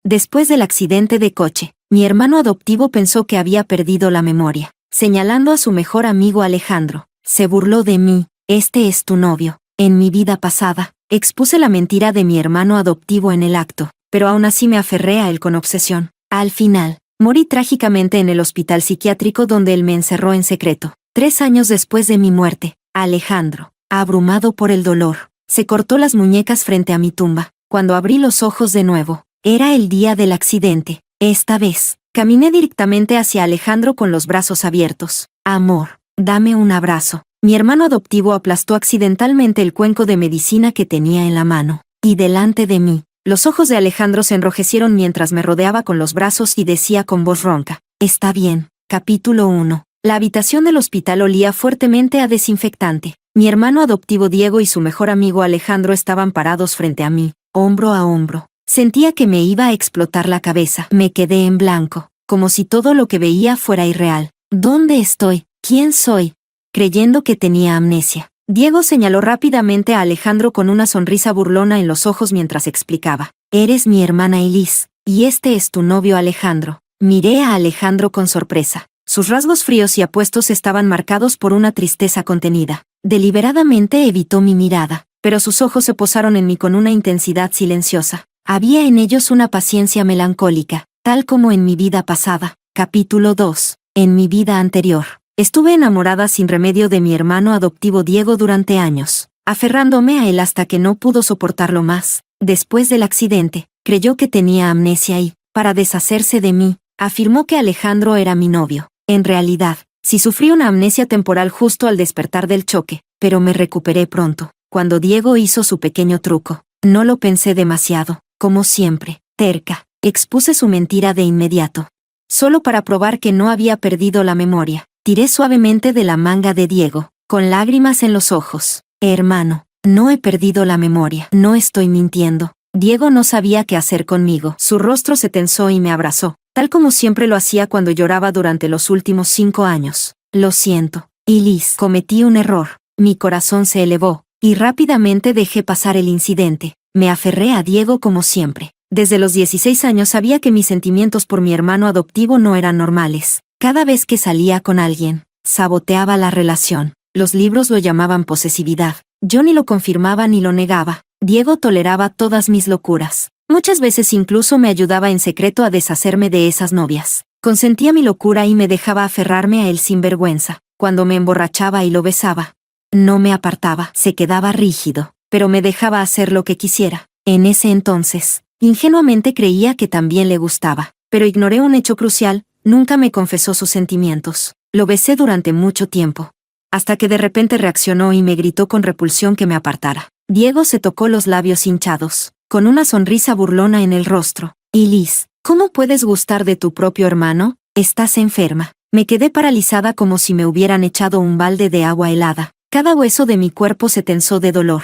Después del accidente de coche, mi hermano adoptivo pensó que había perdido la memoria, señalando a su mejor amigo Alejandro. Se burló de mí. Este es tu novio. En mi vida pasada, expuse la mentira de mi hermano adoptivo en el acto, pero aún así me aferré a él con obsesión. Al final, morí trágicamente en el hospital psiquiátrico donde él me encerró en secreto. 3 años después de mi muerte, Alejandro, abrumado por el dolor, se cortó las muñecas frente a mi tumba. Cuando abrí los ojos de nuevo, era el día del accidente. Esta vez, caminé directamente hacia Alejandro con los brazos abiertos. Amor, dame un abrazo. Mi hermano adoptivo aplastó accidentalmente el cuenco de medicina que tenía en la mano. Y delante de mí, los ojos de Alejandro se enrojecieron mientras me rodeaba con los brazos y decía con voz ronca: Está bien. Capítulo 1. La habitación del hospital olía fuertemente a desinfectante. Mi hermano adoptivo Diego y su mejor amigo Alejandro estaban parados frente a mí, hombro a hombro. Sentía que me iba a explotar la cabeza. Me quedé en blanco, como si todo lo que veía fuera irreal. ¿Dónde estoy? ¿Quién soy? Creyendo que tenía amnesia. Diego señaló rápidamente a Alejandro con una sonrisa burlona en los ojos mientras explicaba: Eres mi hermana Elise, y este es tu novio Alejandro. Miré a Alejandro con sorpresa. Sus rasgos fríos y apuestos estaban marcados por una tristeza contenida. Deliberadamente evitó mi mirada, pero sus ojos se posaron en mí con una intensidad silenciosa. Había en ellos una paciencia melancólica, tal como en mi vida pasada. Capítulo 2. En mi vida anterior, estuve enamorada sin remedio de mi hermano adoptivo Diego durante años, aferrándome a él hasta que no pudo soportarlo más. Después del accidente, creyó que tenía amnesia y, para deshacerse de mí, afirmó que Alejandro era mi novio. En realidad, sí sufrí una amnesia temporal justo al despertar del choque, pero me recuperé pronto. Cuando Diego hizo su pequeño truco, no lo pensé demasiado. Como siempre, terca, expuse su mentira de inmediato. Solo para probar que no había perdido la memoria, tiré suavemente de la manga de Diego, con lágrimas en los ojos. Hermano, no he perdido la memoria. No estoy mintiendo. Diego no sabía qué hacer conmigo. Su rostro se tensó y me abrazó, tal como siempre lo hacía cuando lloraba durante los últimos 5 años. Lo siento, Elise. Cometí un error. Mi corazón se elevó, y rápidamente dejé pasar el incidente. Me aferré a Diego como siempre. Desde los 16 años sabía que mis sentimientos por mi hermano adoptivo no eran normales. Cada vez que salía con alguien, saboteaba la relación. Los libros lo llamaban posesividad. Yo ni lo confirmaba ni lo negaba. Diego toleraba todas mis locuras. Muchas veces incluso me ayudaba en secreto a deshacerme de esas novias. Consentía mi locura y me dejaba aferrarme a él sin vergüenza. Cuando me emborrachaba y lo besaba, no me apartaba. Se quedaba rígido, pero me dejaba hacer lo que quisiera. En ese entonces, ingenuamente creía que también le gustaba, pero ignoré un hecho crucial: nunca me confesó sus sentimientos. Lo besé durante mucho tiempo, hasta que de repente reaccionó y me gritó con repulsión que me apartara. Diego se tocó los labios hinchados, con una sonrisa burlona en el rostro. Elise, ¿cómo puedes gustar de tu propio hermano? Estás enferma. Me quedé paralizada como si me hubieran echado un balde de agua helada. Cada hueso de mi cuerpo se tensó de dolor.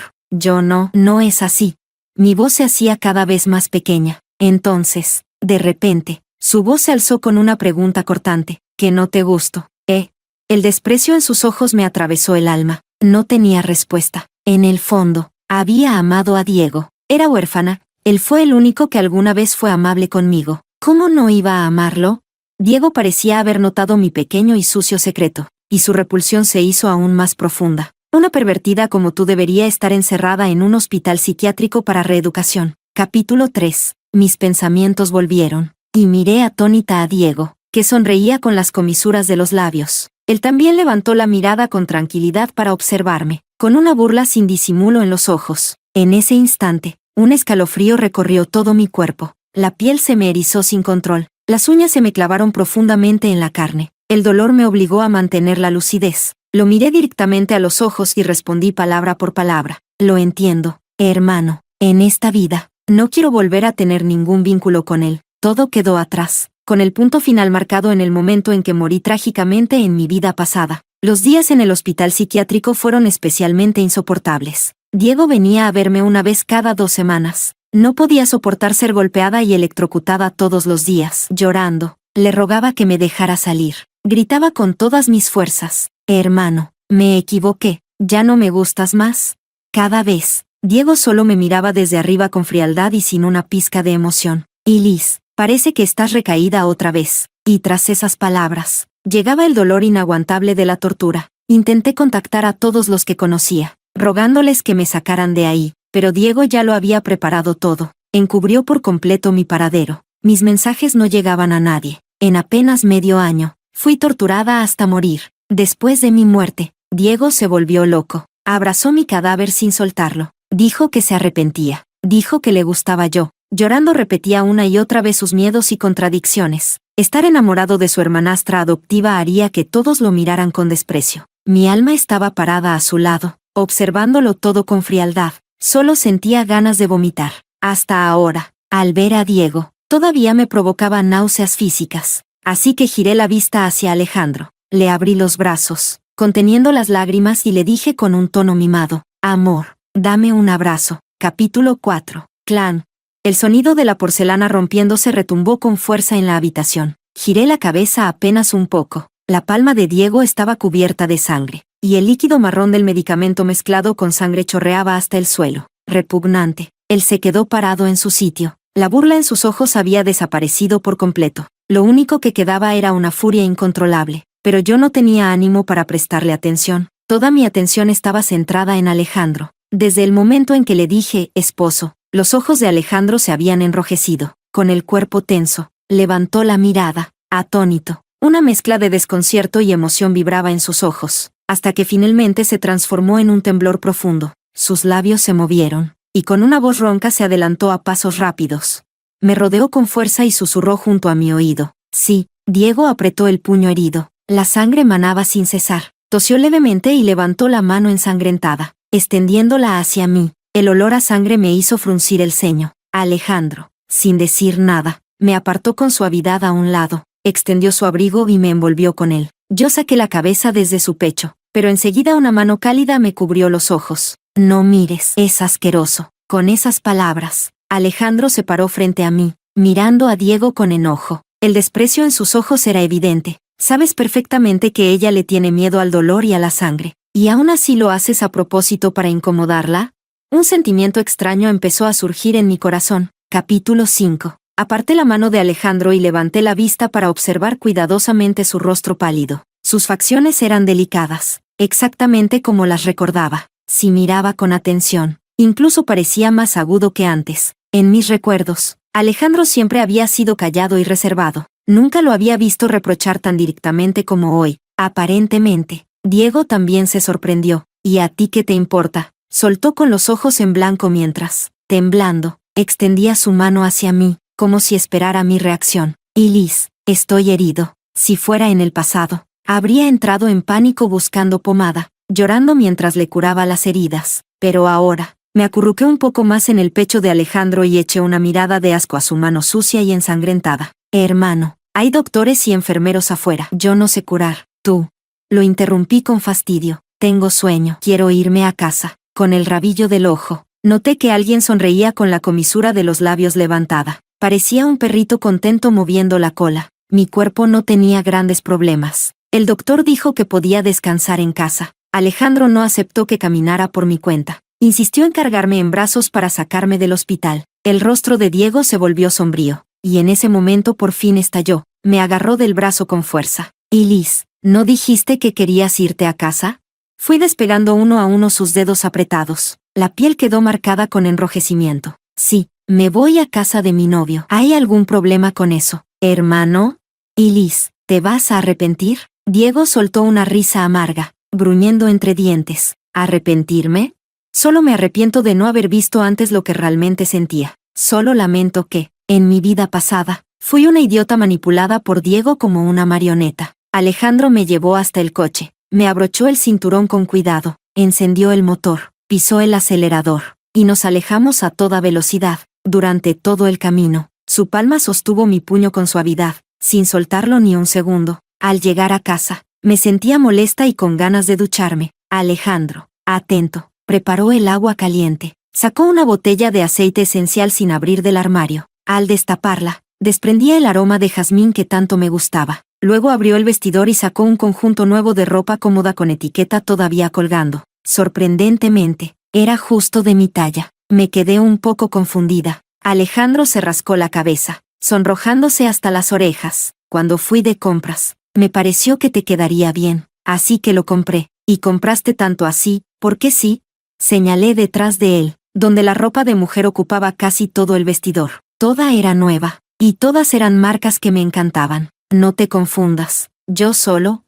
No es así. Mi voz se hacía cada vez más pequeña. Entonces, de repente, su voz se alzó con una pregunta cortante: ¿Que no te gusto? El desprecio en sus ojos me atravesó el alma. No tenía respuesta. En el fondo, había amado a Diego. Era huérfana. Él fue el único que alguna vez fue amable conmigo. ¿Cómo no iba a amarlo? Diego parecía haber notado mi pequeño y sucio secreto, y su repulsión se hizo aún más profunda. Una pervertida como tú debería estar encerrada en un hospital psiquiátrico para reeducación. Capítulo 3. Mis pensamientos volvieron, y miré atónita a Diego, que sonreía con las comisuras de los labios. Él también levantó la mirada con tranquilidad para observarme, con una burla sin disimulo en los ojos. En ese instante, un escalofrío recorrió todo mi cuerpo. La piel se me erizó sin control. Las uñas se me clavaron profundamente en la carne. El dolor me obligó a mantener la lucidez. Lo miré directamente a los ojos y respondí palabra por palabra: Lo entiendo, hermano. En esta vida, no quiero volver a tener ningún vínculo con él. Todo quedó atrás, con el punto final marcado en el momento en que morí trágicamente en mi vida pasada. Los días en el hospital psiquiátrico fueron especialmente insoportables. Diego venía a verme una vez cada 2 semanas. No podía soportar ser golpeada y electrocutada todos los días. Llorando, le rogaba que me dejara salir. Gritaba con todas mis fuerzas: Hermano, me equivoqué, ¿ya no me gustas más? Cada vez, Diego solo me miraba desde arriba con frialdad y sin una pizca de emoción. Y Liz, parece que estás recaída otra vez. Y tras esas palabras, llegaba el dolor inaguantable de la tortura. Intenté contactar a todos los que conocía, rogándoles que me sacaran de ahí, pero Diego ya lo había preparado todo. Encubrió por completo mi paradero. Mis mensajes no llegaban a nadie. En apenas medio año, fui torturada hasta morir. Después de mi muerte, Diego se volvió loco. Abrazó mi cadáver sin soltarlo. Dijo que se arrepentía. Dijo que le gustaba yo. Llorando repetía una y otra vez sus miedos y contradicciones. Estar enamorado de su hermanastra adoptiva haría que todos lo miraran con desprecio. Mi alma estaba parada a su lado, observándolo todo con frialdad. Solo sentía ganas de vomitar. Hasta ahora, al ver a Diego, todavía me provocaba náuseas físicas. Así que giré la vista hacia Alejandro. Le abrí los brazos, conteniendo las lágrimas, y le dije con un tono mimado: amor, dame un abrazo. Capítulo 4. Clan. El sonido de la porcelana rompiéndose retumbó con fuerza en la habitación. Giré la cabeza apenas un poco. La palma de Diego estaba cubierta de sangre, y el líquido marrón del medicamento mezclado con sangre chorreaba hasta el suelo. Repugnante. Él se quedó parado en su sitio. La burla en sus ojos había desaparecido por completo. Lo único que quedaba era una furia incontrolable. Pero yo no tenía ánimo para prestarle atención. Toda mi atención estaba centrada en Alejandro. Desde el momento en que le dije esposo, los ojos de Alejandro se habían enrojecido. Con el cuerpo tenso, levantó la mirada, atónito. Una mezcla de desconcierto y emoción vibraba en sus ojos, hasta que finalmente se transformó en un temblor profundo. Sus labios se movieron, y con una voz ronca se adelantó a pasos rápidos. Me rodeó con fuerza y susurró junto a mi oído. Sí. Diego apretó el puño herido. La sangre manaba sin cesar. Tosió levemente y levantó la mano ensangrentada, extendiéndola hacia mí. El olor a sangre me hizo fruncir el ceño. Alejandro, sin decir nada, me apartó con suavidad a un lado, extendió su abrigo y me envolvió con él. Yo saqué la cabeza desde su pecho, pero enseguida una mano cálida me cubrió los ojos. No mires, es asqueroso. Con esas palabras, Alejandro se paró frente a mí, mirando a Diego con enojo. El desprecio en sus ojos era evidente. Sabes perfectamente que ella le tiene miedo al dolor y a la sangre, y aún así lo haces a propósito para incomodarla. Un sentimiento extraño empezó a surgir en mi corazón. Capítulo 5. Aparté la mano de Alejandro y levanté la vista para observar cuidadosamente su rostro pálido. Sus facciones eran delicadas, exactamente como las recordaba. Si miraba con atención, incluso parecía más agudo que antes. En mis recuerdos, Alejandro siempre había sido callado y reservado. Nunca lo había visto reprochar tan directamente como hoy. Aparentemente, Diego también se sorprendió. ¿Y a ti qué te importa? Soltó con los ojos en blanco mientras, temblando, extendía su mano hacia mí, como si esperara mi reacción. Y Liz, estoy herido. Si fuera en el pasado, habría entrado en pánico buscando pomada, llorando mientras le curaba las heridas. Pero ahora, me acurruqué un poco más en el pecho de Alejandro y eché una mirada de asco a su mano sucia y ensangrentada. Hermano, hay doctores y enfermeros afuera. Yo no sé curar. Tú. Lo interrumpí con fastidio. Tengo sueño. Quiero irme a casa. Con el rabillo del ojo, noté que alguien sonreía con la comisura de los labios levantada. Parecía un perrito contento moviendo la cola. Mi cuerpo no tenía grandes problemas. El doctor dijo que podía descansar en casa. Alejandro no aceptó que caminara por mi cuenta. Insistió en cargarme en brazos para sacarme del hospital. El rostro de Diego se volvió sombrío, y en ese momento por fin estalló. Me agarró del brazo con fuerza. Y Liz, ¿no dijiste que querías irte a casa? Fui despegando uno a uno sus dedos apretados. La piel quedó marcada con enrojecimiento. Sí, me voy a casa de mi novio. ¿Hay algún problema con eso, hermano? Y Liz, ¿te vas a arrepentir? Diego soltó una risa amarga, gruñendo entre dientes. ¿Arrepentirme? Solo me arrepiento de no haber visto antes lo que realmente sentía. Solo lamento que, en mi vida pasada, fui una idiota manipulada por Diego como una marioneta. Alejandro me llevó hasta el coche. Me abrochó el cinturón con cuidado, encendió el motor, pisó el acelerador, y nos alejamos a toda velocidad. Durante todo el camino, su palma sostuvo mi puño con suavidad, sin soltarlo ni un segundo. Al llegar a casa, me sentía molesta y con ganas de ducharme. Alejandro, atento, preparó el agua caliente. Sacó una botella de aceite esencial sin abrir del armario. Al destaparla, desprendía el aroma de jazmín que tanto me gustaba. Luego abrió el vestidor y sacó un conjunto nuevo de ropa cómoda con etiqueta todavía colgando. Sorprendentemente, era justo de mi talla. Me quedé un poco confundida. Alejandro se rascó la cabeza, sonrojándose hasta las orejas. Cuando fui de compras, me pareció que te quedaría bien, así que lo compré. ¿Y compraste tanto así? ¿Por qué sí? Señalé detrás de él, donde la ropa de mujer ocupaba casi todo el vestidor. Toda era nueva, y todas eran marcas que me encantaban. No te confundas. Yo solo.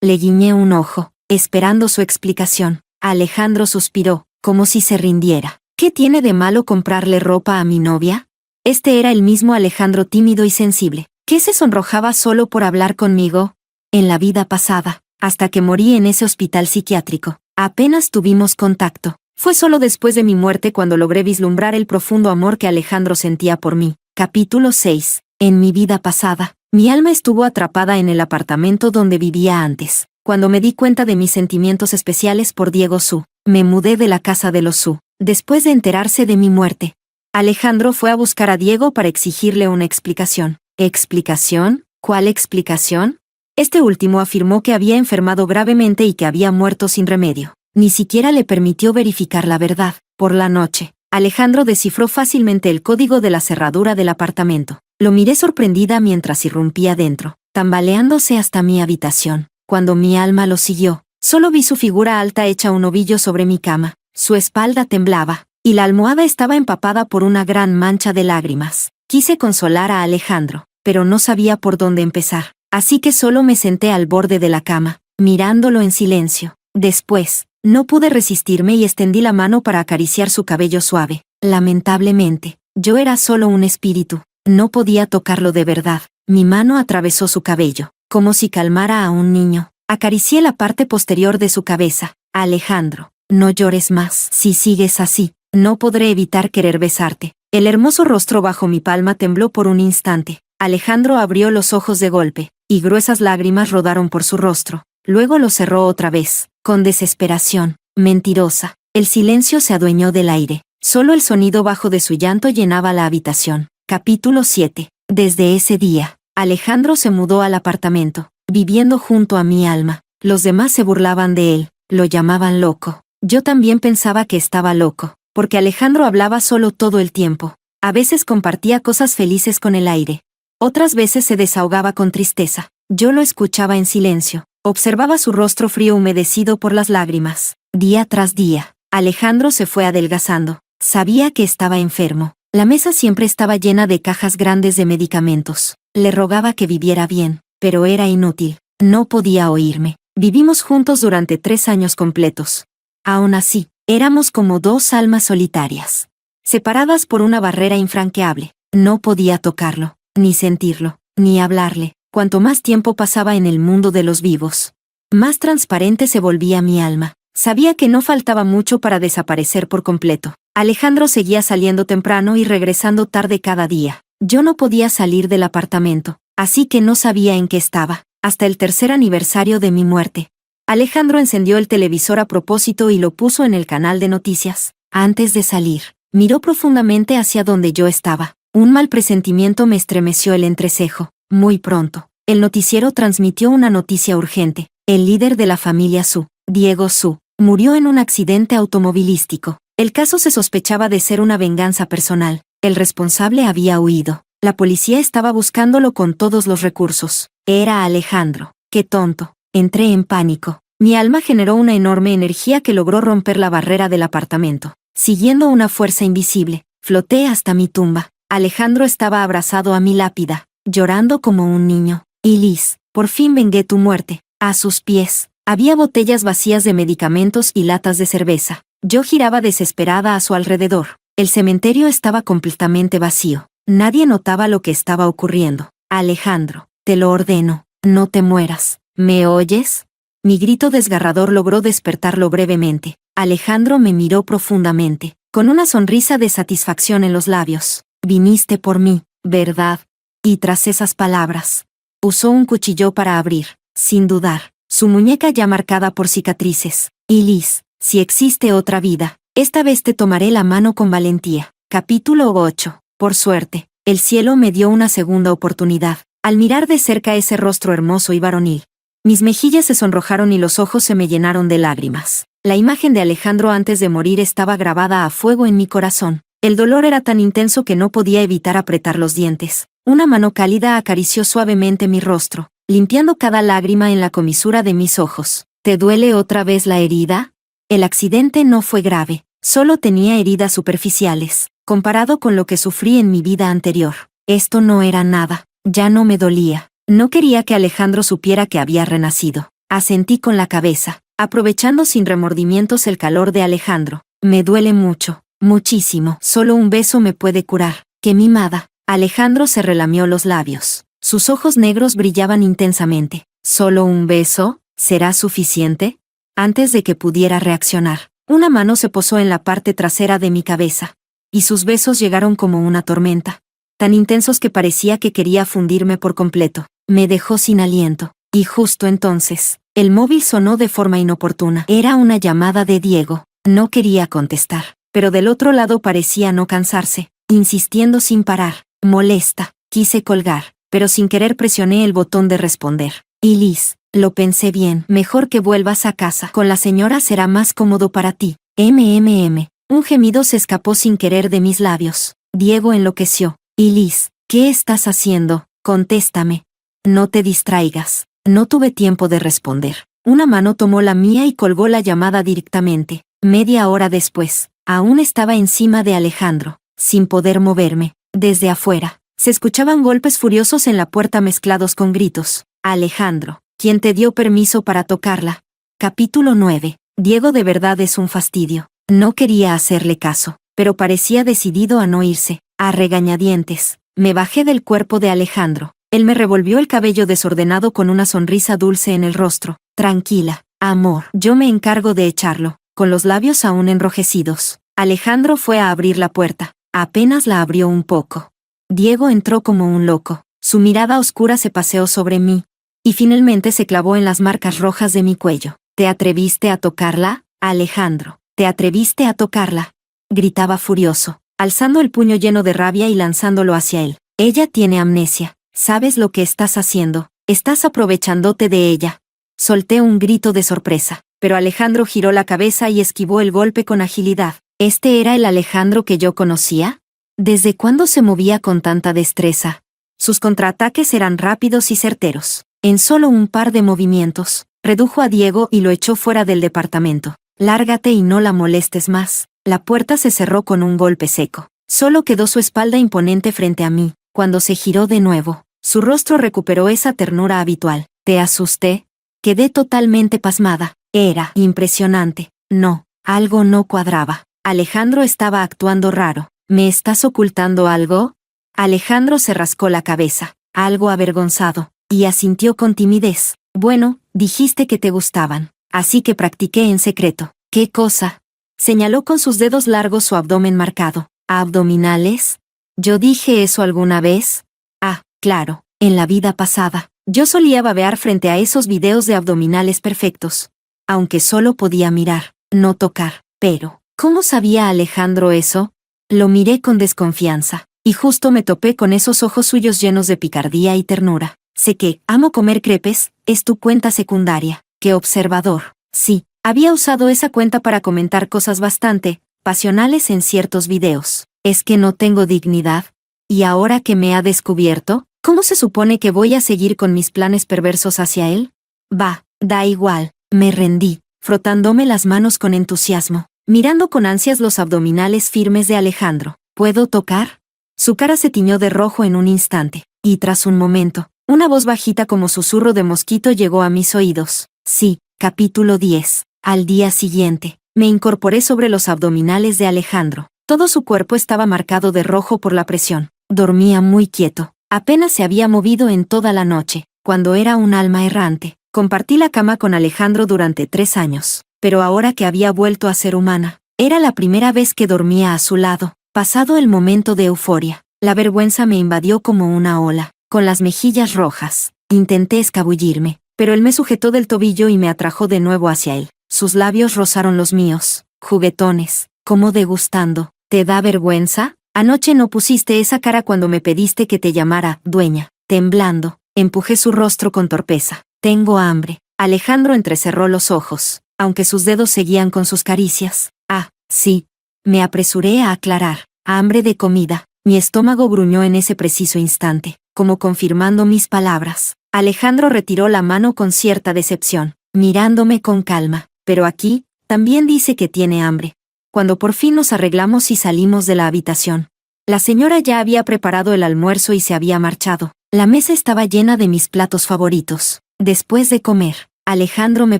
Le guiñé un ojo, esperando su explicación. Alejandro suspiró, como si se rindiera. ¿Qué tiene de malo comprarle ropa a mi novia? Este era el mismo Alejandro tímido y sensible, que se sonrojaba solo por hablar conmigo. En la vida pasada, hasta que morí en ese hospital psiquiátrico, apenas tuvimos contacto. Fue solo después de mi muerte cuando logré vislumbrar el profundo amor que Alejandro sentía por mí. Capítulo 6. En mi vida pasada, mi alma estuvo atrapada en el apartamento donde vivía antes. Cuando me di cuenta de mis sentimientos especiales por Diego Su, me mudé de la casa de los Su, después de enterarse de mi muerte. Alejandro fue a buscar a Diego para exigirle una explicación. ¿Explicación? ¿Cuál explicación? Este último afirmó que había enfermado gravemente y que había muerto sin remedio. Ni siquiera le permitió verificar la verdad. Por la noche, Alejandro descifró fácilmente el código de la cerradura del apartamento. Lo miré sorprendida mientras irrumpía dentro, tambaleándose hasta mi habitación. Cuando mi alma lo siguió, solo vi su figura alta hecha un ovillo sobre mi cama. Su espalda temblaba, y la almohada estaba empapada por una gran mancha de lágrimas. Quise consolar a Alejandro, pero no sabía por dónde empezar, así que solo me senté al borde de la cama, mirándolo en silencio. Después, no pude resistirme y extendí la mano para acariciar su cabello suave. Lamentablemente, yo era solo un espíritu, no podía tocarlo de verdad. Mi mano atravesó su cabello, como si calmara a un niño. Acaricié la parte posterior de su cabeza. Alejandro, no llores más. Si sigues así, no podré evitar querer besarte. El hermoso rostro bajo mi palma tembló por un instante. Alejandro abrió los ojos de golpe, y gruesas lágrimas rodaron por su rostro. Luego lo cerró otra vez, con desesperación. Mentirosa. El silencio se adueñó del aire. Solo el sonido bajo de su llanto llenaba la habitación. Capítulo 7. Desde ese día, Alejandro se mudó al apartamento, viviendo junto a mi alma. Los demás se burlaban de él, lo llamaban loco. Yo también pensaba que estaba loco, porque Alejandro hablaba solo todo el tiempo. A veces compartía cosas felices con el aire. Otras veces se desahogaba con tristeza. Yo lo escuchaba en silencio. Observaba su rostro frío humedecido por las lágrimas. Día tras día, Alejandro se fue adelgazando. Sabía que estaba enfermo. La mesa siempre estaba llena de cajas grandes de medicamentos. Le rogaba que viviera bien, pero era inútil. No podía oírme. Vivimos juntos durante 3 años completos. Aún así, éramos como 2 almas solitarias, separadas por una barrera infranqueable. No podía tocarlo, ni sentirlo, ni hablarle. Cuanto más tiempo pasaba en el mundo de los vivos, más transparente se volvía mi alma. Sabía que no faltaba mucho para desaparecer por completo. Alejandro seguía saliendo temprano y regresando tarde cada día. Yo no podía salir del apartamento, así que no sabía en qué estaba, hasta el 3er aniversario de mi muerte. Alejandro encendió el televisor a propósito y lo puso en el canal de noticias. Antes de salir, miró profundamente hacia donde yo estaba. Un mal presentimiento me estremeció el entrecejo. Muy pronto, el noticiero transmitió una noticia urgente. El líder de la familia Su, Diego Su, murió en un accidente automovilístico. El caso se sospechaba de ser una venganza personal. El responsable había huido. La policía estaba buscándolo con todos los recursos. Era Alejandro. ¡Qué tonto! Entré en pánico. Mi alma generó una enorme energía que logró romper la barrera del apartamento. Siguiendo una fuerza invisible, floté hasta mi tumba. Alejandro estaba abrazado a mi lápida, llorando como un niño. Y Liz, por fin vengué tu muerte. A sus pies, había botellas vacías de medicamentos y latas de cerveza. Yo giraba desesperada a su alrededor. El cementerio estaba completamente vacío. Nadie notaba lo que estaba ocurriendo. Alejandro, te lo ordeno, no te mueras. ¿Me oyes? Mi grito desgarrador logró despertarlo brevemente. Alejandro me miró profundamente, con una sonrisa de satisfacción en los labios. Viniste por mí, ¿verdad? Y tras esas palabras, usó un cuchillo para abrir, sin dudar, su muñeca ya marcada por cicatrices. Y Liz, si existe otra vida, esta vez te tomaré la mano con valentía. Capítulo 8. Por suerte, el cielo me dio una segunda oportunidad, al mirar de cerca ese rostro hermoso y varonil. Mis mejillas se sonrojaron y los ojos se me llenaron de lágrimas. La imagen de Alejandro antes de morir estaba grabada a fuego en mi corazón. El dolor era tan intenso que no podía evitar apretar los dientes. Una mano cálida acarició suavemente mi rostro, limpiando cada lágrima en la comisura de mis ojos. ¿Te duele otra vez la herida? El accidente no fue grave, solo tenía heridas superficiales, comparado con lo que sufrí en mi vida anterior. Esto no era nada, ya no me dolía. No quería que Alejandro supiera que había renacido. Asentí con la cabeza, aprovechando sin remordimientos el calor de Alejandro. Me duele mucho, muchísimo. Solo un beso me puede curar. ¡Qué mimada! Alejandro se relamió los labios. Sus ojos negros brillaban intensamente. ¿Solo un beso? ¿Será suficiente? Antes de que pudiera reaccionar, una mano se posó en la parte trasera de mi cabeza, y sus besos llegaron como una tormenta, tan intensos que parecía que quería fundirme por completo. Me dejó sin aliento, y justo entonces, el móvil sonó de forma inoportuna. Era una llamada de Diego. No quería contestar, pero del otro lado parecía no cansarse, insistiendo sin parar. Molesta, quise colgar, pero sin querer presioné el botón de responder. Y Liz, lo pensé bien, mejor que vuelvas a casa. Con la señora será más cómodo para ti. Un gemido se escapó sin querer de mis labios. Diego enloqueció. Y Liz, ¿qué estás haciendo? Contéstame. No te distraigas. No tuve tiempo de responder. Una mano tomó la mía y colgó la llamada directamente. Media hora después, aún estaba encima de Alejandro, sin poder moverme. Desde afuera, se escuchaban golpes furiosos en la puerta mezclados con gritos. Alejandro, ¿quién te dio permiso para tocarla? Capítulo 9. Diego de verdad es un fastidio. No quería hacerle caso, pero parecía decidido a no irse. A regañadientes, me bajé del cuerpo de Alejandro. Él me revolvió el cabello desordenado con una sonrisa dulce en el rostro. Tranquila, amor, yo me encargo de echarlo. Con los labios aún enrojecidos, Alejandro fue a abrir la puerta. Apenas la abrió un poco. Diego entró como un loco. Su mirada oscura se paseó sobre mí, y finalmente se clavó en las marcas rojas de mi cuello. ¿Te atreviste a tocarla, Alejandro? ¿Te atreviste a tocarla? Gritaba furioso, alzando el puño lleno de rabia y lanzándolo hacia él. Ella tiene amnesia. ¿Sabes lo que estás haciendo? Estás aprovechándote de ella. Solté un grito de sorpresa, pero Alejandro giró la cabeza y esquivó el golpe con agilidad. ¿Este era el Alejandro que yo conocía? ¿Desde cuándo se movía con tanta destreza? Sus contraataques eran rápidos y certeros. En solo un par de movimientos, redujo a Diego y lo echó fuera del departamento. Lárgate y no la molestes más. La puerta se cerró con un golpe seco. Solo quedó su espalda imponente frente a mí. Cuando se giró de nuevo, su rostro recuperó esa ternura habitual. ¿Te asusté? Quedé totalmente pasmada. Era impresionante. No, algo no cuadraba. Alejandro estaba actuando raro. ¿Me estás ocultando algo? Alejandro se rascó la cabeza, algo avergonzado, y asintió con timidez. Bueno, dijiste que te gustaban, así que practiqué en secreto. ¿Qué cosa? Señaló con sus dedos largos su abdomen marcado. ¿Abdominales? ¿Yo dije eso alguna vez? Ah, claro, en la vida pasada. Yo solía babear frente a esos videos de abdominales perfectos. Aunque solo podía mirar, no tocar. Pero, ¿cómo sabía Alejandro eso? Lo miré con desconfianza, y justo me topé con esos ojos suyos llenos de picardía y ternura. Sé que, amo comer crepes, es tu cuenta secundaria. ¡Qué observador! Sí, había usado esa cuenta para comentar cosas bastante pasionales en ciertos videos. ¿Es que no tengo dignidad? ¿Y ahora que me ha descubierto, cómo se supone que voy a seguir con mis planes perversos hacia él? Va, da igual, me rendí, frotándome las manos con entusiasmo, mirando con ansias los abdominales firmes de Alejandro. ¿Puedo tocar? Su cara se tiñó de rojo en un instante, y tras un momento, una voz bajita como susurro de mosquito llegó a mis oídos. Sí, capítulo 10. Al día siguiente, me incorporé sobre los abdominales de Alejandro. Todo su cuerpo estaba marcado de rojo por la presión. Dormía muy quieto. Apenas se había movido en toda la noche. Cuando era un alma errante, compartí la cama con Alejandro durante 3 años. Pero ahora que había vuelto a ser humana, era la primera vez que dormía a su lado. Pasado el momento de euforia, la vergüenza me invadió como una ola. Con las mejillas rojas, intenté escabullirme, pero él me sujetó del tobillo y me atrajo de nuevo hacia él. Sus labios rozaron los míos, juguetones, como degustando. ¿Te da vergüenza? Anoche no pusiste esa cara cuando me pediste que te llamara dueña. Temblando, empujé su rostro con torpeza. Tengo hambre. Alejandro entrecerró los ojos, aunque sus dedos seguían con sus caricias. Ah, sí. Me apresuré a aclarar. Hambre de comida. Mi estómago gruñó en ese preciso instante, como confirmando mis palabras. Alejandro retiró la mano con cierta decepción, mirándome con calma. Pero aquí, también dice que tiene hambre. Cuando por fin nos arreglamos y salimos de la habitación, la señora ya había preparado el almuerzo y se había marchado. La mesa estaba llena de mis platos favoritos. Después de comer, Alejandro me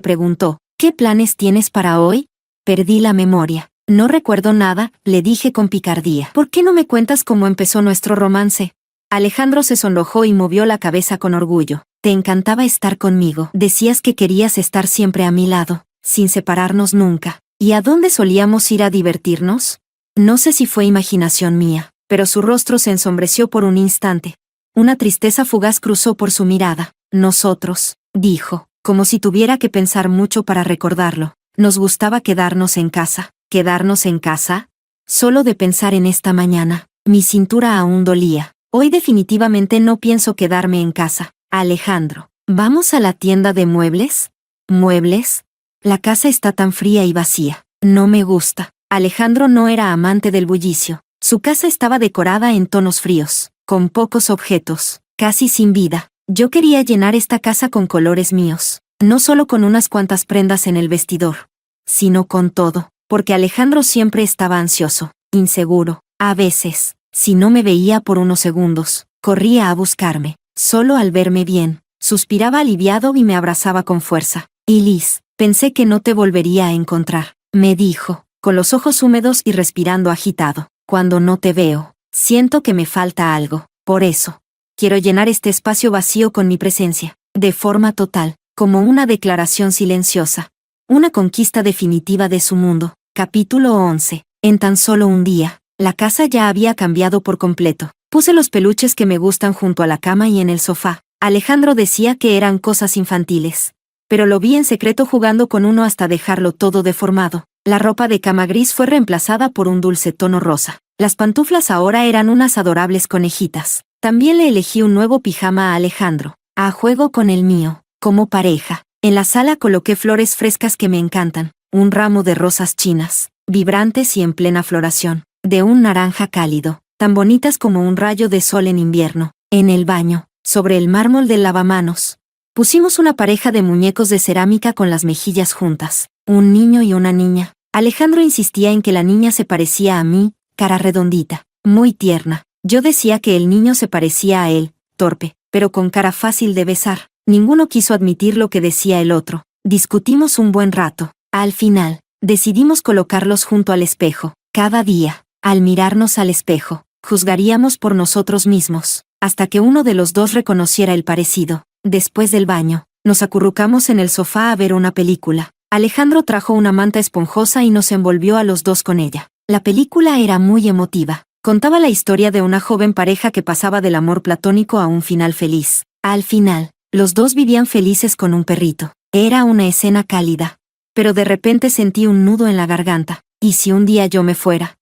preguntó, ¿qué planes tienes para hoy? Perdí la memoria. No recuerdo nada, le dije con picardía. ¿Por qué no me cuentas cómo empezó nuestro romance? Alejandro se sonrojó y movió la cabeza con orgullo. Te encantaba estar conmigo. Decías que querías estar siempre a mi lado, sin separarnos nunca. ¿Y a dónde solíamos ir a divertirnos? No sé si fue imaginación mía, pero su rostro se ensombreció por un instante. Una tristeza fugaz cruzó por su mirada. Nosotros, dijo, como si tuviera que pensar mucho para recordarlo. Nos gustaba quedarnos en casa. ¿Quedarnos en casa? Solo de pensar en esta mañana, mi cintura aún dolía. Hoy definitivamente no pienso quedarme en casa. Alejandro, ¿vamos a la tienda de muebles? ¿Muebles? La casa está tan fría y vacía. No me gusta. Alejandro no era amante del bullicio. Su casa estaba decorada en tonos fríos, con pocos objetos, casi sin vida. Yo quería llenar esta casa con colores míos, no solo con unas cuantas prendas en el vestidor, sino con todo, porque Alejandro siempre estaba ansioso, inseguro. A veces, si no me veía por unos segundos, corría a buscarme. Solo al verme bien, suspiraba aliviado y me abrazaba con fuerza. Y Liz, pensé que no te volvería a encontrar, me dijo, con los ojos húmedos y respirando agitado. Cuando no te veo, siento que me falta algo. Por eso, quiero llenar este espacio vacío con mi presencia, de forma total, como una declaración silenciosa. Una conquista definitiva de su mundo. Capítulo 11. En tan solo un día, la casa ya había cambiado por completo. Puse los peluches que me gustan junto a la cama y en el sofá. Alejandro decía que eran cosas infantiles, pero lo vi en secreto jugando con uno hasta dejarlo todo deformado. La ropa de cama gris fue reemplazada por un dulce tono rosa. Las pantuflas ahora eran unas adorables conejitas. También le elegí un nuevo pijama a Alejandro, a juego con el mío, como pareja. En la sala coloqué flores frescas que me encantan, un ramo de rosas chinas, vibrantes y en plena floración, de un naranja cálido, tan bonitas como un rayo de sol en invierno. En el baño, sobre el mármol del lavamanos, pusimos una pareja de muñecos de cerámica con las mejillas juntas, un niño y una niña. Alejandro insistía en que la niña se parecía a mí, cara redondita, muy tierna. Yo decía que el niño se parecía a él, torpe, pero con cara fácil de besar. Ninguno quiso admitir lo que decía el otro. Discutimos un buen rato. Al final, decidimos colocarlos junto al espejo. Cada día, al mirarnos al espejo, juzgaríamos por nosotros mismos, hasta que uno de los dos reconociera el parecido. Después del baño, nos acurrucamos en el sofá a ver una película. Alejandro trajo una manta esponjosa y nos envolvió a los dos con ella. La película era muy emotiva. Contaba la historia de una joven pareja que pasaba del amor platónico a un final feliz. Al final, los dos vivían felices con un perrito. Era una escena cálida. Pero de repente sentí un nudo en la garganta. ¿Y si un día yo me fuera?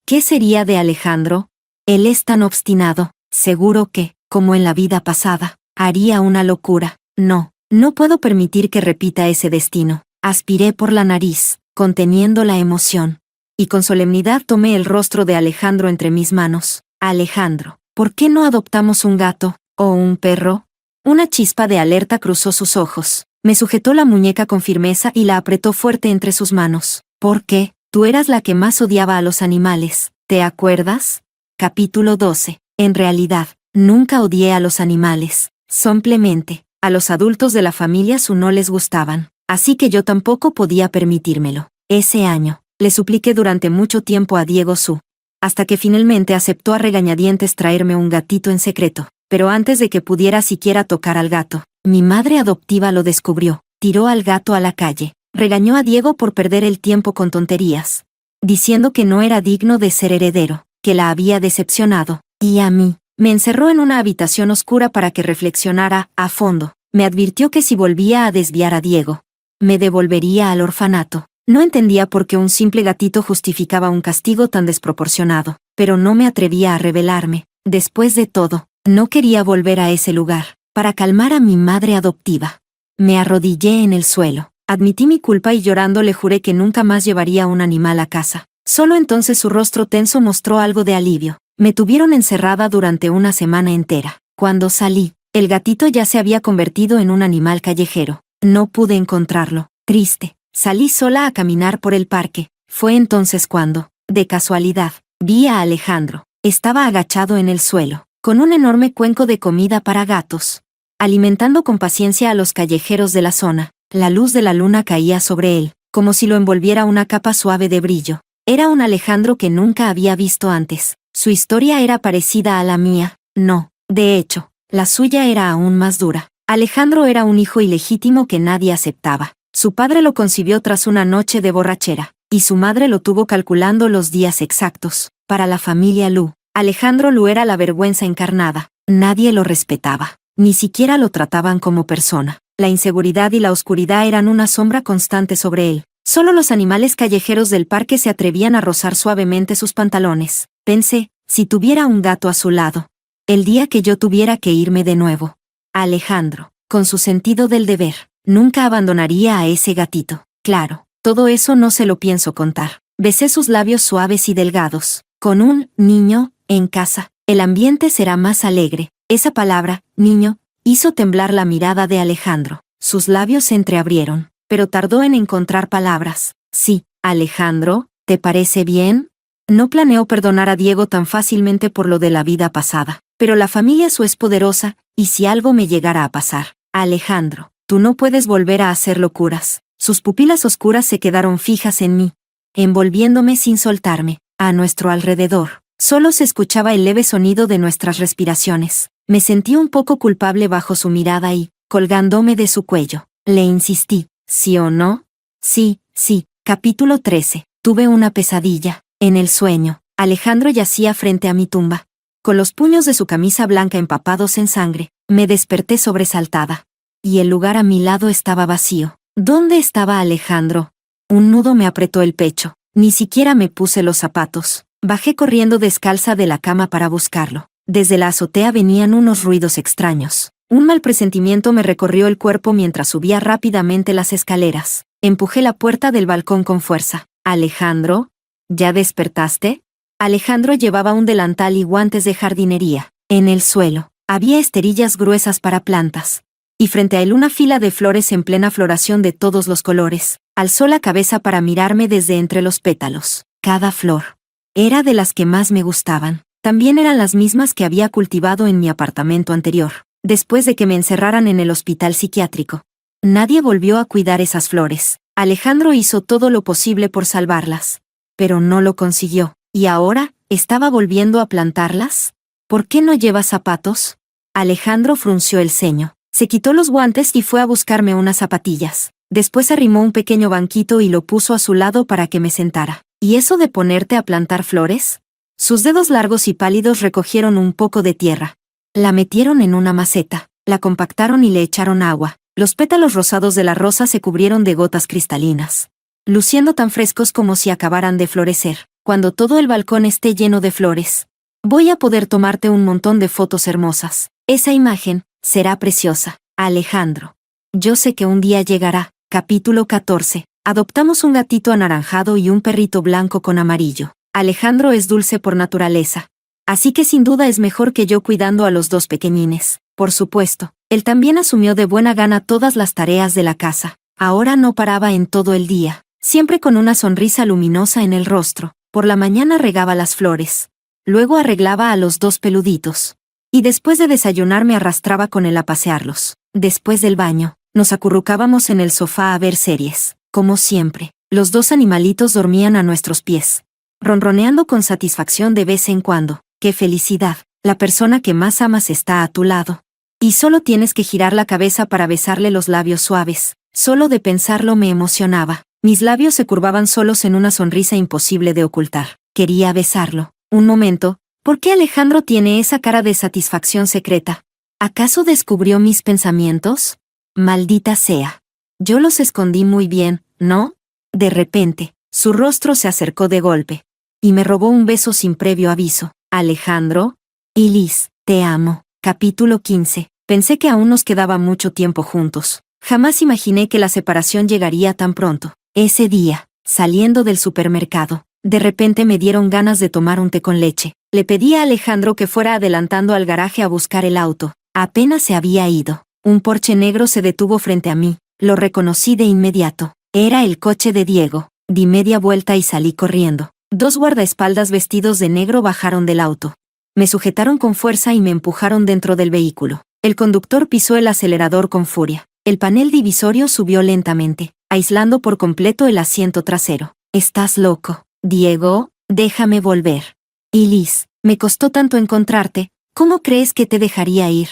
¿Qué sería de Alejandro? Él es tan obstinado. Seguro que, como en la vida pasada, haría una locura. No puedo permitir que repita ese destino. Aspiré por la nariz, conteniendo la emoción. Y con solemnidad tomé el rostro de Alejandro entre mis manos. Alejandro, ¿por qué no adoptamos un gato, o un perro? Una chispa de alerta cruzó sus ojos. Me sujetó la muñeca con firmeza y la apretó fuerte entre sus manos. ¿Por qué? Tú eras la que más odiaba a los animales. ¿Te acuerdas? Capítulo 12. En realidad, nunca odié a los animales. Simplemente, a los adultos de la familia Su no les gustaban. Así que yo tampoco podía permitírmelo. Ese año, le supliqué durante mucho tiempo a Diego Su, hasta que finalmente aceptó a regañadientes traerme un gatito en secreto. Pero antes de que pudiera siquiera tocar al gato, mi madre adoptiva lo descubrió, tiró al gato a la calle, regañó a Diego por perder el tiempo con tonterías, diciendo que no era digno de ser heredero, que la había decepcionado, y a mí, me encerró en una habitación oscura para que reflexionara a fondo. Me advirtió que si volvía a desviar a Diego, me devolvería al orfanato. No entendía por qué un simple gatito justificaba un castigo tan desproporcionado, pero no me atrevía a rebelarme. Después de todo, no quería volver a ese lugar. Para calmar a mi madre adoptiva, me arrodillé en el suelo. Admití mi culpa y llorando le juré que nunca más llevaría un animal a casa. Solo entonces su rostro tenso mostró algo de alivio. Me tuvieron encerrada durante una semana entera. Cuando salí, el gatito ya se había convertido en un animal callejero. No pude encontrarlo. Triste. Salí sola a caminar por el parque. Fue entonces cuando, de casualidad, vi a Alejandro. Estaba agachado en el suelo, con un enorme cuenco de comida para gatos. Alimentando con paciencia a los callejeros de la zona, la luz de la luna caía sobre él, como si lo envolviera una capa suave de brillo. Era un Alejandro que nunca había visto antes. Su historia era parecida a la mía. No, de hecho, la suya era aún más dura. Alejandro era un hijo ilegítimo que nadie aceptaba. Su padre lo concibió tras una noche de borrachera, y su madre lo tuvo calculando los días exactos. Para la familia Lu, Alejandro Lu era la vergüenza encarnada. Nadie lo respetaba. Ni siquiera lo trataban como persona. La inseguridad y la oscuridad eran una sombra constante sobre él. Solo los animales callejeros del parque se atrevían a rozar suavemente sus pantalones. Pensé, si tuviera un gato a su lado. El día que yo tuviera que irme de nuevo. Alejandro, con su sentido del deber, nunca abandonaría a ese gatito. Claro, todo eso no se lo pienso contar. Besé sus labios suaves y delgados. Con un niño en casa, el ambiente será más alegre. Esa palabra, niño, hizo temblar la mirada de Alejandro. Sus labios se entreabrieron, pero tardó en encontrar palabras. Sí, Alejandro, ¿te parece bien? No planeo perdonar a Diego tan fácilmente por lo de la vida pasada, pero la familia su es poderosa, y si algo me llegara a pasar, Alejandro, tú no puedes volver a hacer locuras. Sus pupilas oscuras se quedaron fijas en mí, envolviéndome sin soltarme. A nuestro alrededor, solo se escuchaba el leve sonido de nuestras respiraciones. Me sentí un poco culpable bajo su mirada y, colgándome de su cuello, le insistí, ¿sí o no? Sí, sí. Capítulo 13. Tuve una pesadilla. En el sueño, Alejandro yacía frente a mi tumba. Con los puños de su camisa blanca empapados en sangre, me desperté sobresaltada. Y el lugar a mi lado estaba vacío. ¿Dónde estaba Alejandro? Un nudo me apretó el pecho. Ni siquiera me puse los zapatos. Bajé corriendo descalza de la cama para buscarlo. Desde la azotea venían unos ruidos extraños. Un mal presentimiento me recorrió el cuerpo mientras subía rápidamente las escaleras. Empujé la puerta del balcón con fuerza. «Alejandro, ¿ya despertaste?» Alejandro llevaba un delantal y guantes de jardinería. En el suelo, había esterillas gruesas para plantas. Y frente a él una fila de flores en plena floración de todos los colores. Alzó la cabeza para mirarme desde entre los pétalos. Cada flor era de las que más me gustaban. También eran las mismas que había cultivado en mi apartamento anterior, después de que me encerraran en el hospital psiquiátrico. Nadie volvió a cuidar esas flores. Alejandro hizo todo lo posible por salvarlas, pero no lo consiguió. ¿Y ahora, estaba volviendo a plantarlas? ¿Por qué no lleva zapatos? Alejandro frunció el ceño. Se quitó los guantes y fue a buscarme unas zapatillas. Después arrimó un pequeño banquito y lo puso a su lado para que me sentara. ¿Y eso de ponerte a plantar flores? Sus dedos largos y pálidos recogieron un poco de tierra. La metieron en una maceta, la compactaron y le echaron agua. Los pétalos rosados de la rosa se cubrieron de gotas cristalinas, luciendo tan frescos como si acabaran de florecer. Cuando todo el balcón esté lleno de flores, voy a poder tomarte un montón de fotos hermosas. Esa imagen será preciosa, Alejandro. Yo sé que un día llegará. Capítulo 14. Adoptamos un gatito anaranjado y un perrito blanco con amarillo. Alejandro es dulce por naturaleza, así que sin duda es mejor que yo cuidando a los dos pequeñines. Por supuesto, él también asumió de buena gana todas las tareas de la casa. Ahora no paraba en todo el día, siempre con una sonrisa luminosa en el rostro. Por la mañana regaba las flores, luego arreglaba a los dos peluditos, y después de desayunar me arrastraba con él a pasearlos. Después del baño, nos acurrucábamos en el sofá a ver series. Como siempre, los dos animalitos dormían a nuestros pies, ronroneando con satisfacción de vez en cuando. ¡Qué felicidad! La persona que más amas está a tu lado. Y solo tienes que girar la cabeza para besarle los labios suaves. Solo de pensarlo me emocionaba. Mis labios se curvaban solos en una sonrisa imposible de ocultar. Quería besarlo. Un momento, ¿por qué Alejandro tiene esa cara de satisfacción secreta? ¿Acaso descubrió mis pensamientos? Maldita sea. Yo los escondí muy bien, ¿no? De repente, su rostro se acercó de golpe, y me robó un beso sin previo aviso. Alejandro, y Liz, te amo. Capítulo 15. Pensé que aún nos quedaba mucho tiempo juntos. Jamás imaginé que la separación llegaría tan pronto. Ese día, saliendo del supermercado, De repente me dieron ganas de tomar un té con leche. Le pedí a Alejandro que fuera adelantando al garaje a buscar el auto. Apenas se había ido. Un Porsche negro se detuvo frente a mí. Lo reconocí de inmediato. Era el coche de Diego. Di media vuelta y salí corriendo. 2 guardaespaldas vestidos de negro bajaron del auto. Me sujetaron con fuerza y me empujaron dentro del vehículo. El conductor pisó el acelerador con furia. El panel divisorio subió lentamente, aislando por completo el asiento trasero. ¿Estás loco, Diego? Déjame volver. Y Liz, me costó tanto encontrarte, ¿cómo crees que te dejaría ir?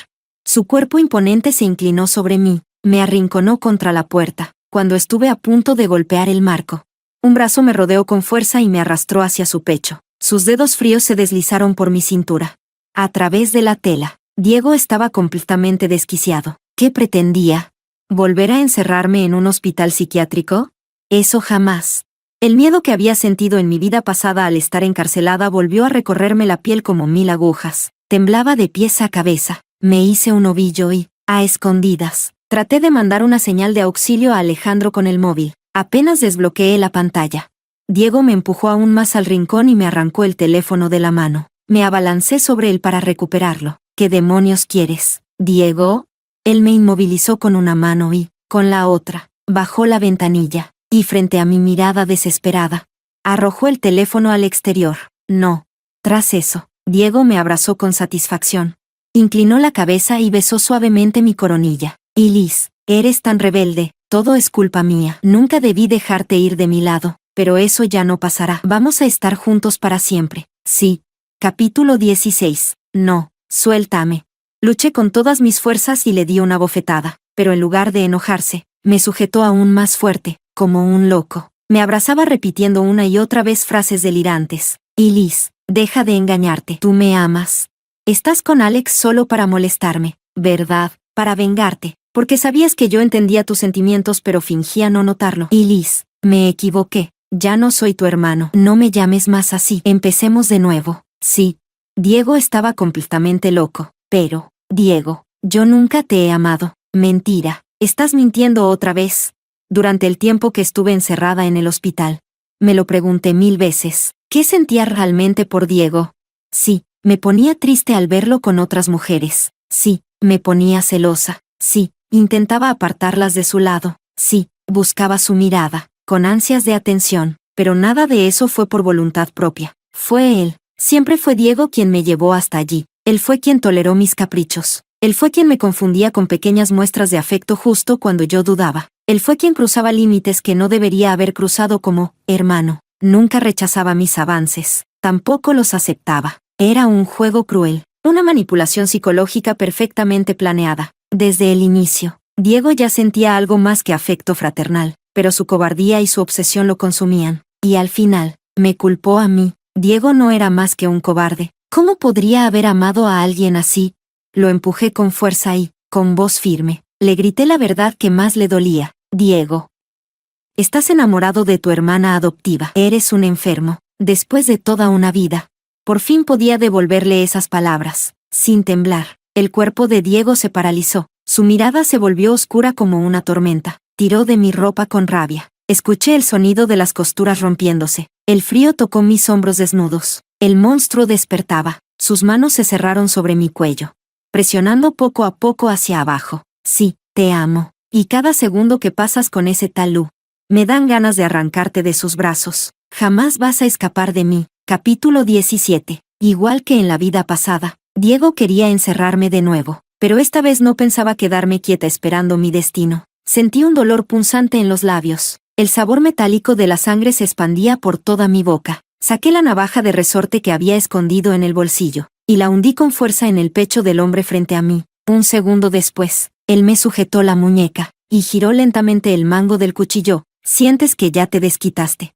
Su cuerpo imponente se inclinó sobre mí, me arrinconó contra la puerta, cuando estuve a punto de golpear el marco. Un brazo me rodeó con fuerza y me arrastró hacia su pecho. Sus dedos fríos se deslizaron por mi cintura. A través de la tela, Diego estaba completamente desquiciado. ¿Qué pretendía? ¿Volver a encerrarme en un hospital psiquiátrico? Eso jamás. El miedo que había sentido en mi vida pasada al estar encarcelada volvió a recorrerme la piel como 1000 agujas. Temblaba de pies a cabeza. Me hice un ovillo y, a escondidas, traté de mandar una señal de auxilio a Alejandro con el móvil. Apenas desbloqueé la pantalla. Diego me empujó aún más al rincón y me arrancó el teléfono de la mano. Me abalancé sobre él para recuperarlo. ¿Qué demonios quieres, Diego? Él me inmovilizó con una mano y, con la otra, bajó la ventanilla, y frente a mi mirada desesperada, arrojó el teléfono al exterior. No. Tras eso, Diego me abrazó con satisfacción. Inclinó la cabeza y besó suavemente mi coronilla. Y Liz, eres tan rebelde, todo es culpa mía. Nunca debí dejarte ir de mi lado, pero eso ya no pasará. Vamos a estar juntos para siempre. Sí. Capítulo 16. No, suéltame. Luché con todas mis fuerzas y le di una bofetada, pero en lugar de enojarse, me sujetó aún más fuerte, como un loco. Me abrazaba repitiendo una y otra vez frases delirantes. Y Liz, deja de engañarte. Tú me amas. Estás con Alex solo para molestarme, ¿verdad? Para vengarte, porque sabías que yo entendía tus sentimientos pero fingía no notarlo. Y Liz, me equivoqué. Ya no soy tu hermano. No me llames más así. Empecemos de nuevo. Sí. Diego estaba completamente loco. Pero, Diego, yo nunca te he amado. Mentira. Estás mintiendo otra vez. Durante el tiempo que estuve encerrada en el hospital, me lo pregunté 1000 veces. ¿Qué sentía realmente por Diego? Sí, me ponía triste al verlo con otras mujeres. Sí, me ponía celosa. Sí, intentaba apartarlas de su lado. Sí, buscaba su mirada, con ansias de atención, pero nada de eso fue por voluntad propia. Fue él. Siempre fue Diego quien me llevó hasta allí. Él fue quien toleró mis caprichos. Él fue quien me confundía con pequeñas muestras de afecto justo cuando yo dudaba. Él fue quien cruzaba límites que no debería haber cruzado como hermano. Nunca rechazaba mis avances. Tampoco los aceptaba. Era un juego cruel. Una manipulación psicológica perfectamente planeada. Desde el inicio, Diego ya sentía algo más que afecto fraternal, pero su cobardía y su obsesión lo consumían. Y al final, me culpó a mí. Diego no era más que un cobarde. ¿Cómo podría haber amado a alguien así? Lo empujé con fuerza y, con voz firme, le grité la verdad que más le dolía. Diego, estás enamorado de tu hermana adoptiva. Eres un enfermo. Después de toda una vida. Por fin podía devolverle esas palabras. Sin temblar, el cuerpo de Diego se paralizó. Su mirada se volvió oscura como una tormenta. Tiró de mi ropa con rabia. Escuché el sonido de las costuras rompiéndose. El frío tocó mis hombros desnudos. El monstruo despertaba. Sus manos se cerraron sobre mi cuello, presionando poco a poco hacia abajo. Sí, te amo. Y cada segundo que pasas con ese tal Lu, me dan ganas de arrancarte de sus brazos. Jamás vas a escapar de mí. Capítulo 17. Igual que en la vida pasada, Diego quería encerrarme de nuevo, pero esta vez no pensaba quedarme quieta esperando mi destino. Sentí un dolor punzante en los labios. El sabor metálico de la sangre se expandía por toda mi boca. Saqué la navaja de resorte que había escondido en el bolsillo, y la hundí con fuerza en el pecho del hombre frente a mí. Un segundo después, él me sujetó la muñeca, y giró lentamente el mango del cuchillo. ¿Sientes que ya te desquitaste?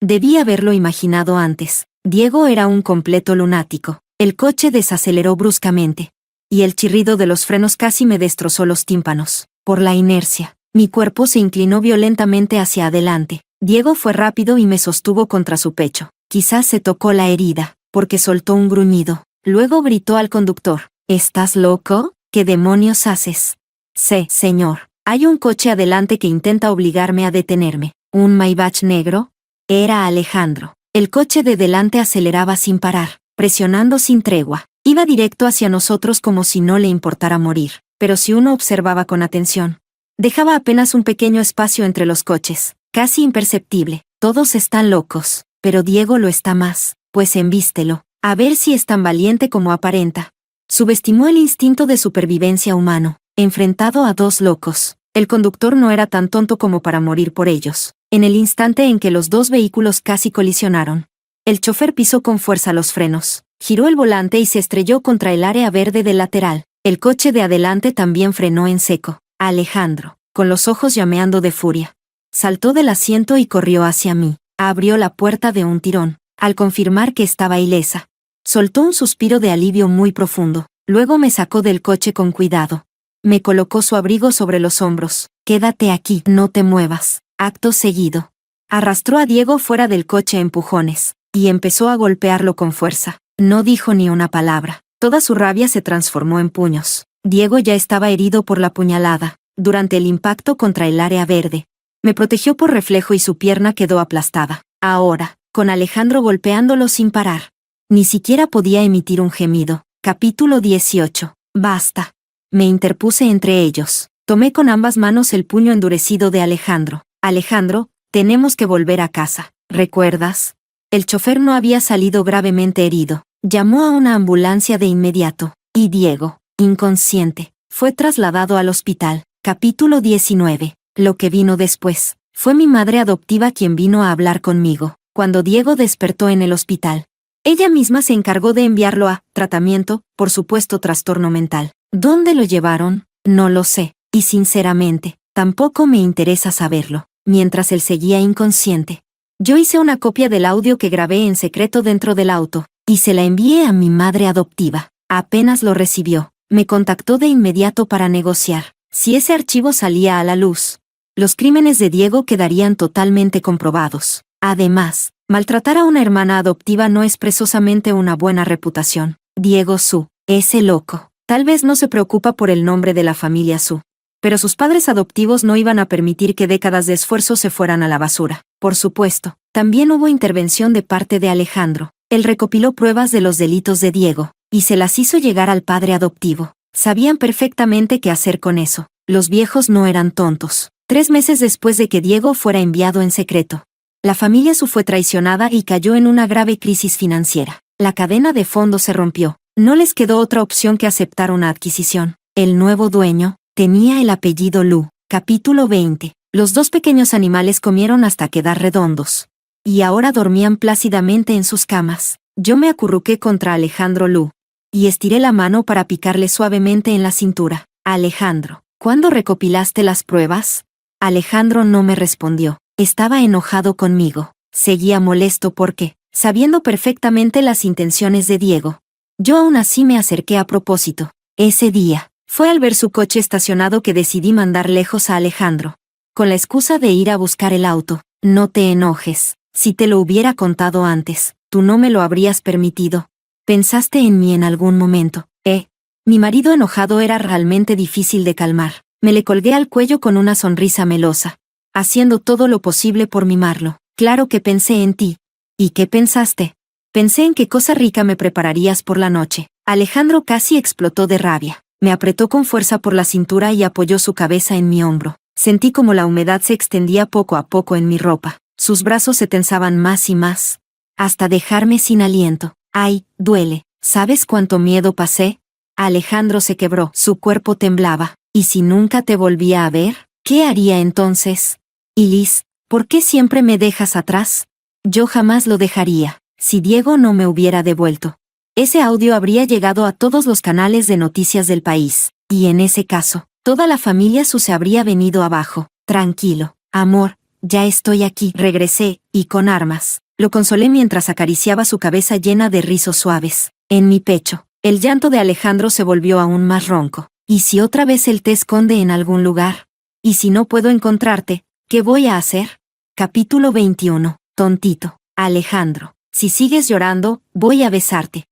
Debí haberlo imaginado antes. Diego era un completo lunático. El coche desaceleró bruscamente, y el chirrido de los frenos casi me destrozó los tímpanos. Por la inercia, mi cuerpo se inclinó violentamente hacia adelante. Diego fue rápido y me sostuvo contra su pecho. Quizás se tocó la herida, porque soltó un gruñido. Luego gritó al conductor. ¿Estás loco? ¿Qué demonios haces? Sí, señor. Hay un coche adelante que intenta obligarme a detenerme. ¿Un Maybach negro? Era Alejandro. El coche de delante aceleraba sin parar, presionando sin tregua. Iba directo hacia nosotros como si no le importara morir, pero si uno observaba con atención, dejaba apenas un pequeño espacio entre los coches, casi imperceptible. Todos están locos, pero Diego lo está más, pues embístelo, a ver si es tan valiente como aparenta. Subestimó el instinto de supervivencia humano, enfrentado a dos locos. El conductor no era tan tonto como para morir por ellos. En el instante en que los dos vehículos casi colisionaron, el chofer pisó con fuerza los frenos, giró el volante y se estrelló contra el área verde del lateral. El coche de adelante también frenó en seco. Alejandro, con los ojos llameando de furia, saltó del asiento y corrió hacia mí. Abrió la puerta de un tirón, al confirmar que estaba ilesa. Soltó un suspiro de alivio muy profundo. Luego me sacó del coche con cuidado. Me colocó su abrigo sobre los hombros. Quédate aquí, no te muevas. Acto seguido, arrastró a Diego fuera del coche a empujones, y empezó a golpearlo con fuerza. No dijo ni una palabra. Toda su rabia se transformó en puños. Diego ya estaba herido por la puñalada, durante el impacto contra el área verde. Me protegió por reflejo y su pierna quedó aplastada. Ahora, con Alejandro golpeándolo sin parar. Ni siquiera podía emitir un gemido. Capítulo 18. Basta. Me interpuse entre ellos. Tomé con ambas manos el puño endurecido de Alejandro. Alejandro, tenemos que volver a casa. ¿Recuerdas? El chofer no había salido gravemente herido. Llamó a una ambulancia de inmediato. Y Diego, inconsciente, fue trasladado al hospital. Capítulo 19. Lo que vino después. Fue mi madre adoptiva quien vino a hablar conmigo, cuando Diego despertó en el hospital. Ella misma se encargó de enviarlo a tratamiento, por supuesto trastorno mental. ¿Dónde lo llevaron? No lo sé, y sinceramente, tampoco me interesa saberlo. Mientras él seguía inconsciente, yo hice una copia del audio que grabé en secreto dentro del auto, y se la envié a mi madre adoptiva. Apenas lo recibió, me contactó de inmediato para negociar. Si ese archivo salía a la luz, los crímenes de Diego quedarían totalmente comprobados. Además, maltratar a una hermana adoptiva no es precisamente una buena reputación. Diego Su, ese loco, tal vez no se preocupa por el nombre de la familia Su, pero sus padres adoptivos no iban a permitir que décadas de esfuerzo se fueran a la basura. Por supuesto, también hubo intervención de parte de Alejandro. Él recopiló pruebas de los delitos de Diego, y se las hizo llegar al padre adoptivo. Sabían perfectamente qué hacer con eso. Los viejos no eran tontos. 3 meses después de que Diego fuera enviado en secreto, la familia Su fue traicionada y cayó en una grave crisis financiera. La cadena de fondos se rompió. No les quedó otra opción que aceptar una adquisición. El nuevo dueño tenía el apellido Lu. Capítulo 20. Los dos pequeños animales comieron hasta quedar redondos. Y ahora dormían plácidamente en sus camas. Yo me acurruqué contra Alejandro Lu, y estiré la mano para picarle suavemente en la cintura. Alejandro, ¿cuándo recopilaste las pruebas? Alejandro no me respondió. Estaba enojado conmigo. Seguía molesto porque, sabiendo perfectamente las intenciones de Diego, yo aún así me acerqué a propósito. Ese día, fue al ver su coche estacionado que decidí mandar lejos a Alejandro, con la excusa de ir a buscar el auto. No te enojes. Si te lo hubiera contado antes, tú no me lo habrías permitido. ¿Pensaste en mí en algún momento? Mi marido enojado era realmente difícil de calmar. Me le colgué al cuello con una sonrisa melosa, haciendo todo lo posible por mimarlo. Claro que pensé en ti. ¿Y qué pensaste? Pensé en qué cosa rica me prepararías por la noche. Alejandro casi explotó de rabia. Me apretó con fuerza por la cintura y apoyó su cabeza en mi hombro. Sentí como la humedad se extendía poco a poco en mi ropa. Sus brazos se tensaban más y más, hasta dejarme sin aliento. ¡Ay, duele! ¿Sabes cuánto miedo pasé? Alejandro se quebró, su cuerpo temblaba. ¿Y si nunca te volvía a ver? ¿Qué haría entonces? Y Liz, ¿por qué siempre me dejas atrás? Yo jamás lo dejaría, si Diego no me hubiera devuelto. Ese audio habría llegado a todos los canales de noticias del país, y en ese caso, toda la familia Su se habría venido abajo. Tranquilo, amor, ya estoy aquí. Regresé, y con armas. Lo consolé mientras acariciaba su cabeza llena de rizos suaves. En mi pecho, el llanto de Alejandro se volvió aún más ronco. ¿Y si otra vez él te esconde en algún lugar? ¿Y si no puedo encontrarte, qué voy a hacer? Capítulo 21. Tontito. Alejandro, si sigues llorando, voy a besarte.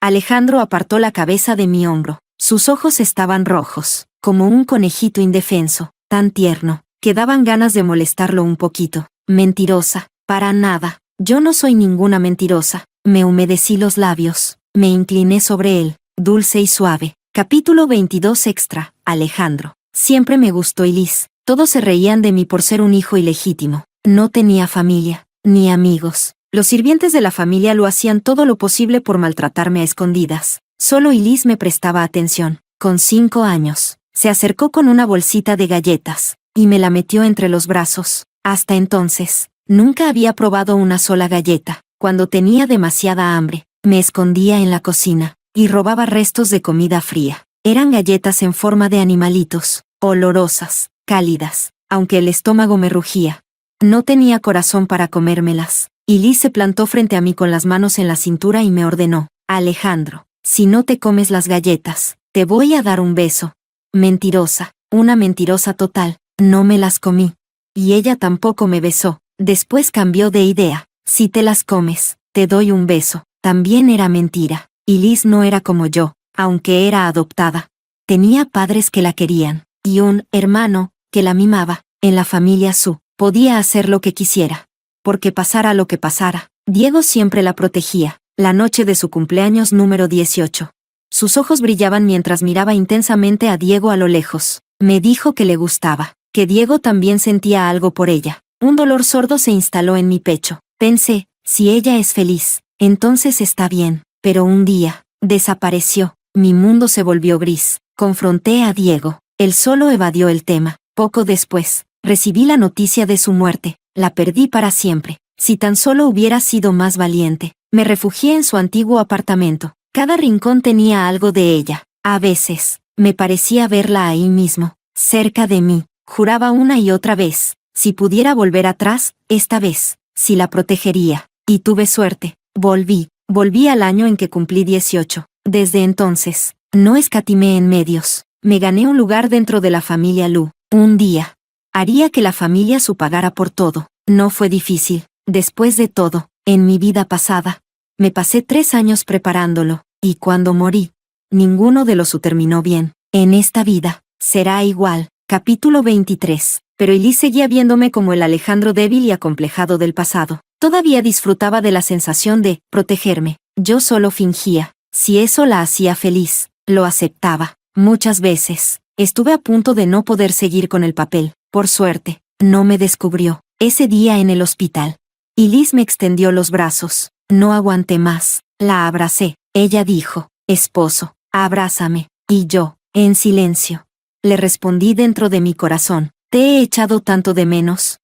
Alejandro apartó la cabeza de mi hombro. Sus ojos estaban rojos, como un conejito indefenso, tan tierno, que daban ganas de molestarlo un poquito. Mentirosa, para nada. Yo no soy ninguna mentirosa. Me humedecí los labios. Me incliné sobre él, dulce y suave. Capítulo 22 extra. Alejandro. Siempre me gustó Elise. Todos se reían de mí por ser un hijo ilegítimo. No tenía familia, ni amigos. Los sirvientes de la familia lo hacían todo lo posible por maltratarme a escondidas. Solo Elise me prestaba atención. Con 5 años, se acercó con una bolsita de galletas, y me la metió entre los brazos. Hasta entonces, nunca había probado una sola galleta. Cuando tenía demasiada hambre, me escondía en la cocina, y robaba restos de comida fría. Eran galletas en forma de animalitos, olorosas, cálidas, aunque el estómago me rugía. No tenía corazón para comérmelas. Elise se plantó frente a mí con las manos en la cintura y me ordenó: Alejandro, si no te comes las galletas, te voy a dar un beso. Mentirosa, una mentirosa total, no me las comí. Y ella tampoco me besó. Después cambió de idea: si te las comes, te doy un beso. También era mentira. Elise no era como yo, aunque era adoptada. Tenía padres que la querían, y un hermano que la mimaba. En la familia Su, podía hacer lo que quisiera. Porque pasara lo que pasara, Diego siempre la protegía. La noche de su cumpleaños número 18. Sus ojos brillaban mientras miraba intensamente a Diego a lo lejos. Me dijo que le gustaba, que Diego también sentía algo por ella. Un dolor sordo se instaló en mi pecho. Pensé, si ella es feliz, entonces está bien. Pero un día, desapareció. Mi mundo se volvió gris. Confronté a Diego. Él solo evadió el tema. Poco después, recibí la noticia de su muerte. La perdí para siempre. Si tan solo hubiera sido más valiente. Me refugié en su antiguo apartamento. Cada rincón tenía algo de ella. A veces, me parecía verla ahí mismo, cerca de mí. Juraba una y otra vez, si pudiera volver atrás, esta vez, si la protegería. Y tuve suerte. Volví al año en que cumplí 18. Desde entonces, no escatimé en medios. Me gané un lugar dentro de la familia Lu. Un día, haría que la familia Su pagara por todo. No fue difícil. Después de todo, en mi vida pasada, me pasé 3 años preparándolo, y cuando morí, ninguno de los Su terminó bien. En esta vida, será igual. Capítulo 23. Pero Elise seguía viéndome como el Alejandro débil y acomplejado del pasado. Todavía disfrutaba de la sensación de protegerme. Yo solo fingía. Si eso la hacía feliz, lo aceptaba. Muchas veces, estuve a punto de no poder seguir con el papel. Por suerte, no me descubrió. Ese día en el hospital, Elise me extendió los brazos. No aguanté más. La abracé. Ella dijo: esposo, abrázame. Y yo, en silencio, le respondí dentro de mi corazón: te he echado tanto de menos.